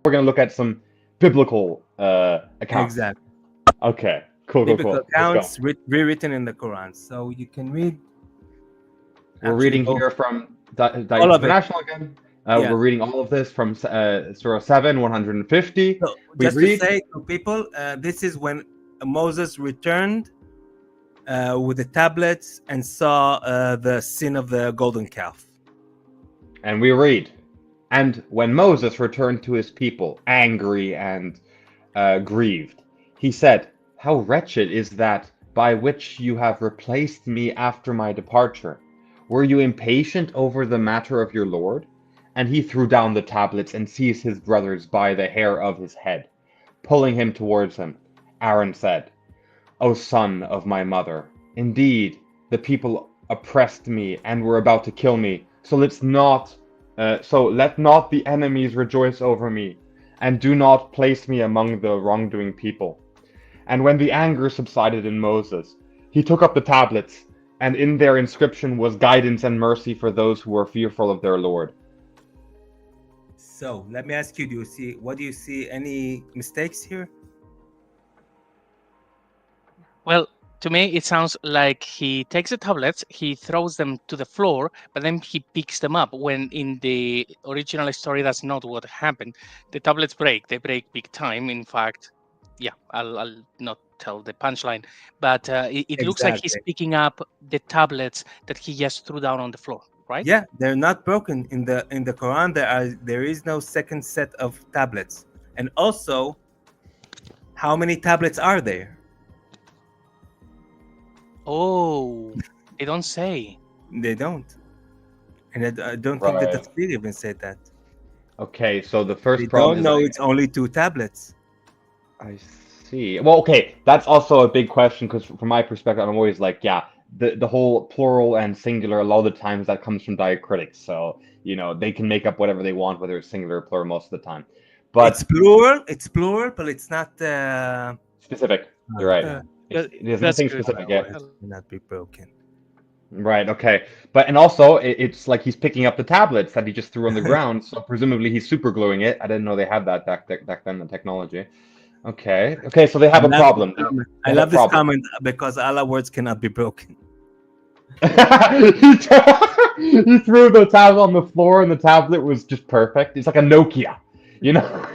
we're going to look at some biblical accounts. Exactly. Okay, cool. Biblical Let's go. accounts rewritten in the Quran. So you can read. We're Actually, reading both. here from All of it. International again. Yeah. We're reading all of this from Surah 7, 150. So We just read. to say to people, this is when Moses returned with the tablets and saw the sin of the golden calf. And we read. And when Moses returned to his people, angry and grieved, he said, "How wretched is that by which you have replaced me after my departure? Were you impatient over the matter of your Lord?" And he threw down the tablets and seized his brothers by the hair of his head. Pulling him towards him, Aaron said, "O son of my mother, indeed the people oppressed me and were about to kill me. So let not the enemies rejoice over me, and do not place me among the wrongdoing people." And when the anger subsided in Moses, he took up the tablets, and in their inscription was guidance and mercy for those who were fearful of their Lord. So let me ask you: do you see any mistakes here? Well, to me, it sounds like he takes the tablets, he throws them to the floor, but then he picks them up. When in the original story, that's not what happened. The tablets break; they break big time. In fact, yeah, I'll not tell the punchline, but it looks like he's Exactly. picking up the tablets that he just threw down on the floor, right? Yeah, they're not broken in the Quran. There is no second set of tablets, and also, how many tablets are there? Oh, they don't say. They don't, and I don't think that the Right. Tafsir even said that. Okay, so the first They problem don't is know it's only 2 tablets. I see. Well, okay, that's also a big question because from my perspective, I'm always like, yeah, the whole plural and singular, a lot of the times that comes from diacritics. So, they can make up whatever they want, whether it's singular or plural most of the time. It's But plural, but it's not. specific, you're right. There's That's nothing good. specific yet. Otherwise, it cannot be broken. Right, okay. And also, it's like he's picking up the tablets that he just threw on the ground, so presumably he's super gluing it. I didn't know they had that back then, the technology. Okay, so they I have a love this problem. comment. They I have a love this problem. comment because Allah words cannot be broken. he threw the tablet on the floor and the tablet was just perfect. It's like a Nokia, you know?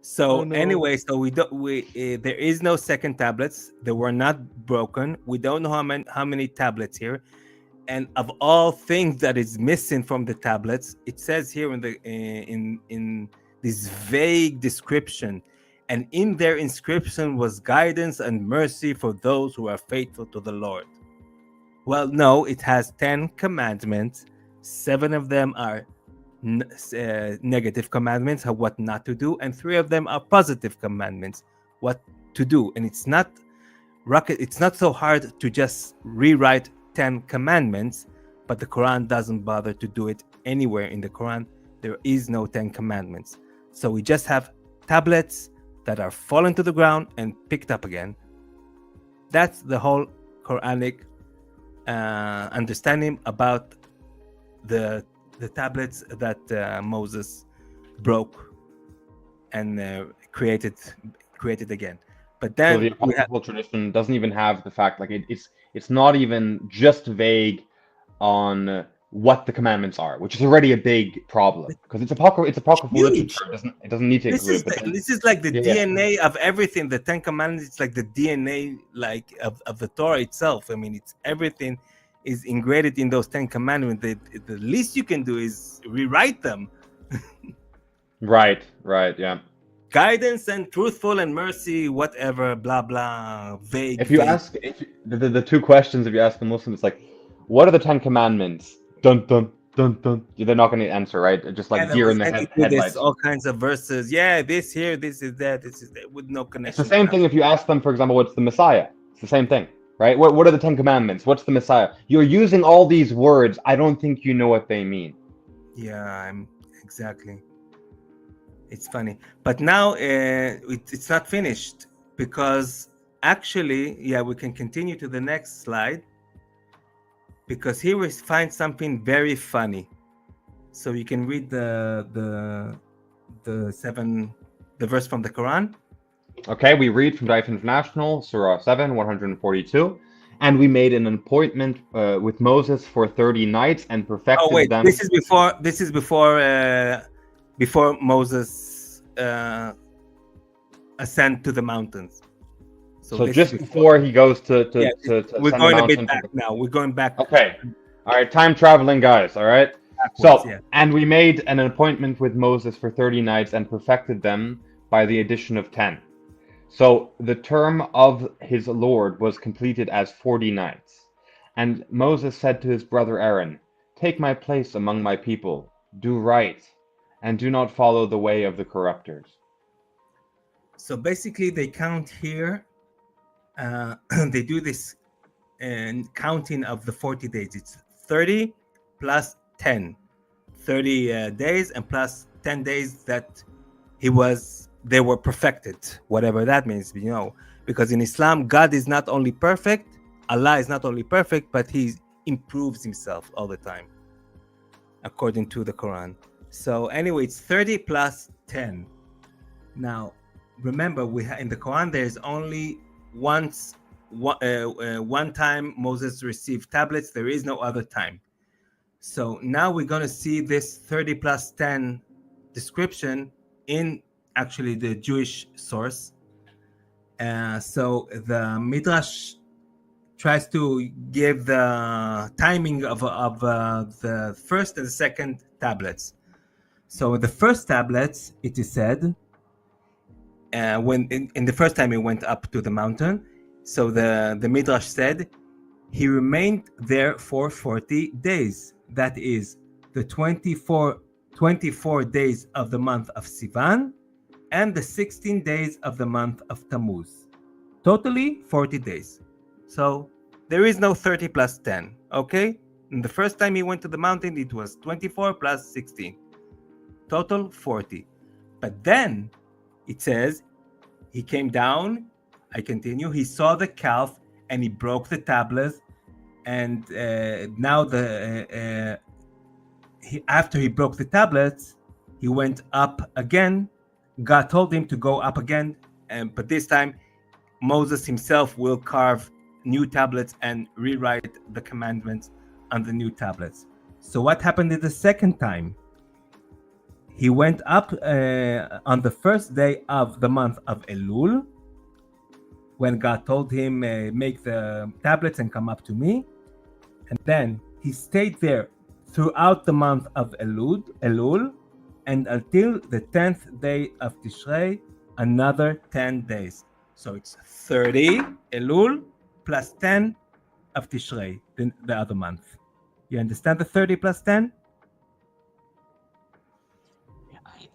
So Oh, no. anyway, so there is no second tablets. They were not broken. We don't know how many tablets here. And of all things that is missing from the tablets, it says here in this vague description, and in their inscription was guidance and mercy for those who are faithful to the Lord. Well, no, it has 10 commandments. 7 of them are negative commandments, what not to do, and 3 of them are positive commandments, what to do. And it's not so hard to just rewrite 10 commandments, but the Quran doesn't bother to do it anywhere in the Quran. There is no 10 commandments. So we just have tablets that are fallen to the ground and picked up again. That's the whole Quranic understanding about the tablets that Moses broke and created again. But then So the apocryphal tradition doesn't even have the fact, like it's not even just vague on what the commandments are, which is already a big problem because it's apocryphal literature. It doesn't need to include it. But then, this is like the yeah. DNA of everything. The 10 Commandments, it's like the DNA of the Torah itself. I mean, it's everything is ingrained in those 10 Commandments. The least you can do is rewrite them. Right, yeah. Guidance and truthful and mercy, whatever, blah blah, vague. If the two questions, if you ask a Muslim, it's like, what are the 10 commandments? Dun dun dun dun. They're not going to answer, right? Just like deer in the headlights. There's all kinds of verses. Yeah, this here, this is that, with no connection. It's the same thing if you ask them, for example, what's the Messiah? It's the same thing, right? What are the 10 commandments? What's the Messiah? You're using all these words. I don't think you know what they mean. Yeah, exactly. It's funny, but now it's not finished because actually, yeah, we can continue to the next slide because here we find something very funny. So you can read the the verse from the Quran. Okay, we read from Daif International, Surah 7, 142. And we made an appointment with Moses for 30 nights and perfected Oh wait, them. this is before Moses ascend to the mountains. So this just is before he goes to we're ascend going the a bit mountain. back now. We're going back. Okay. All right, time traveling guys, all right? Backwards, So, yeah. and we made an appointment with Moses for 30 nights and perfected them by the addition of 10. So the term of his Lord was completed as 40 nights. And Moses said to his brother Aaron, "Take my place among my people, do right, and do not follow the way of the corruptors." So basically, they count here. They do this counting of the 40 days. It's 30 plus 10. 30 days and plus 10 days that they were perfected, whatever that means, because in Islam, God is not only perfect, Allah is not only perfect, but he improves himself all the time, according to the Quran. So anyway, it's 30 plus 10. Now, remember, in the Quran, there's only one time Moses received tablets. There is no other time. So now we're going to see this 30 plus 10 description in actually the Jewish source. So the Midrash tries to give the timing of the first and the second tablets. So the first tablets, it is said, when in the first time he went up to the mountain, so the Midrash said he remained there for 40 days. That is the 24 days of the month of Sivan and the 16 days of the month of Tammuz. Totally 40 days. So there is no 30 plus 10, okay? And the first time he went to the mountain, it was 24 plus 16. Total 40. But then it says he came down, I continue, he saw the calf and he broke the tablets. And now after he broke the tablets, he went up again. God told him to go up again, but this time Moses himself will carve new tablets and rewrite the commandments on the new tablets. So what happened in the second time? He went up on the first day of the month of Elul, when God told him, make the tablets and come up to me. And then he stayed there throughout the month of Elul, and until the 10th day of Tishrei, another 10 days. So it's 30 Elul plus 10 of Tishrei, the other month. You understand the 30 plus 10?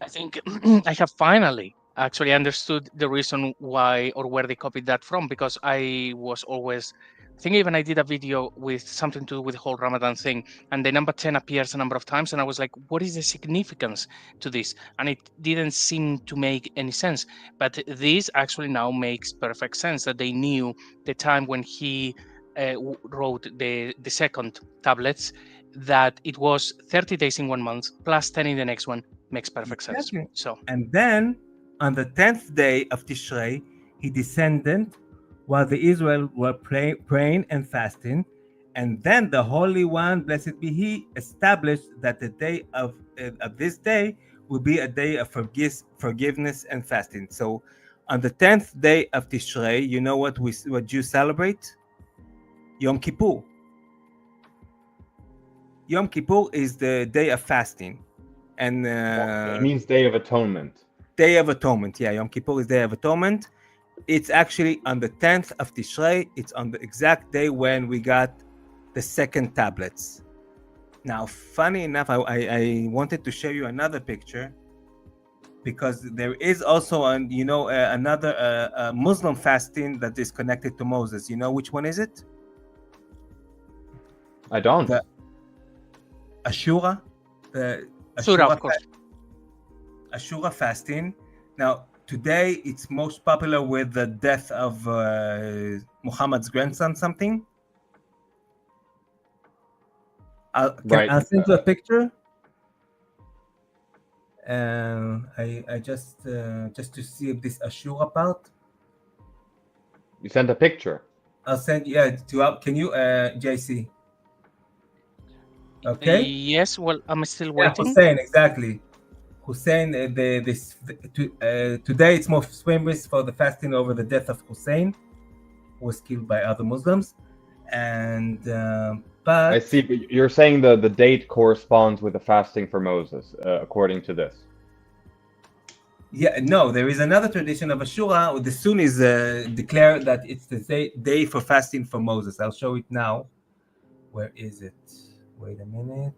I think I have finally actually understood the reason why or where they copied that from, because I was always, I think even I did a video with something to do with the whole Ramadan thing, and the number 10 appears a number of times, and I was like, what is the significance to this? And it didn't seem to make any sense. But this actually now makes perfect sense, that they knew the time when he wrote the second tablets, that it was 30 days in one month plus 10 in the next one. Makes perfect sense. So, and then on the 10th day of Tishrei, he descended while the Israel were praying and fasting. And then the Holy One, blessed be He, established that the day of this day will be a day of forgiveness and fasting. So on the 10th day of Tishrei, you know what Jews celebrate? Yom Kippur. Yom Kippur is the day of fasting. And it means Day of Atonement. Day of Atonement, yeah. Yom Kippur is Day of Atonement. It's actually on the 10th of Tishrei. It's on the exact day when we got the second tablets. Now, funny enough, I wanted to show you another picture, because there is also another Muslim fasting that is connected to Moses. You know which one is it? I don't. The Ashura. Surah, of course. Ashura fasting. Now, today it's most popular with the death of Muhammad's grandson, something. I'll send you a picture. I just to see if this Ashura part. You sent a picture. I'll send can you JC? Okay. Yes, well, I'm still Yeah, waiting. Hussein, exactly. Hussein, today it's most famous for the fasting over the death of Hussein, who was killed by other Muslims, and but I see, but you're saying the date corresponds with the fasting for Moses, according to this. yeah, no, there is another tradition of Ashura. The Sunnis declare that it's the day for fasting for Moses. I'll show it now. Where is it? Wait a minute.